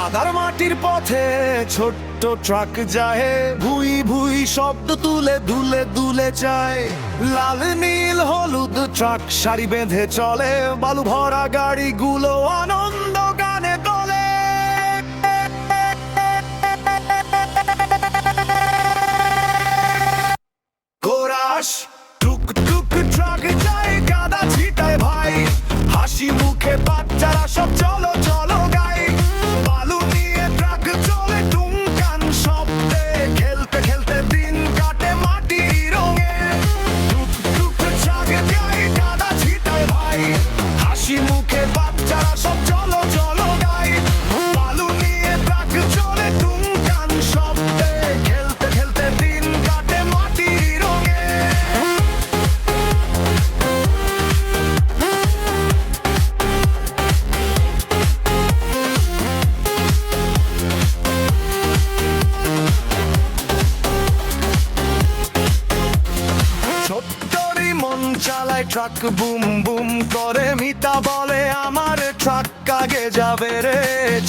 কাদার মাটির পথে ছোট্ট ট্রাক যায়, ভুই ভুই শব্দ তুলে দুলে দুলে যায়। লাল নীল হলুদ ট্রাক সারি বেঁধে চলে, বালু ভরা গাড়িগুলো আনন্দ গানে তোলে। কোরাস টুক টুক ট্রাক যায়, কাদা ছিটায় ভাই, হাসি মুখে বাচ্চারা সব চলো চলো গাই। বালু নিয়ে ট্রাক চলে টুংটাং শব্দে, খেলতে খেলতে দিন কাটে মাটির রঙে। টুক টুক ট্রাক যায়, কাদা ছিটায় ভাই, হাসি মুখে বাচ্চারা সব চলো চলো গাই। বালু নিয়ে ট্রাক চলে টুংটাং শব্দে, খেলতে খেলতে দিন কাটে মাটির রঙে। ছোট্টরি মন চালায় ট্রাক বুম বুম করে, মিতা বলে আমার ট্রাক আগে যাবে রে।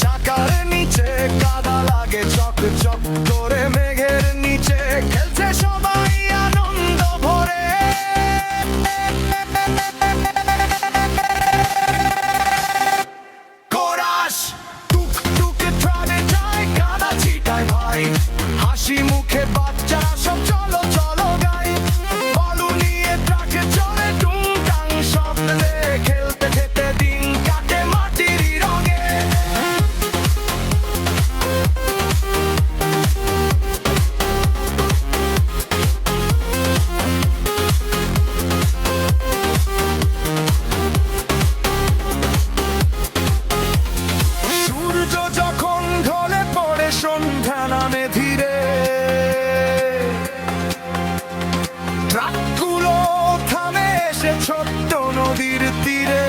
চাকার নিচে কাদা লাগে চক চক করে, মেঘের নিচে খেলছে সবাই আনন্দ ভরে। কোরাস টুক টুক ট্রাকে যায়, কাদা ছিটায় ভাই, হাসি মুখে বাচ্চারা সব চলো চলো গাই। বালু নিয়ে ট্রাকে চলে টুংটাং শব্দে, খেলতে খেলতে দিন কাটে মাটির রঙে। সূর্য যখন ঢলে পড়ে সন্ধ্যা নামে ধীরে, ট্রাকগুলো থামে এসে ছোট্ট নদীর তীরে।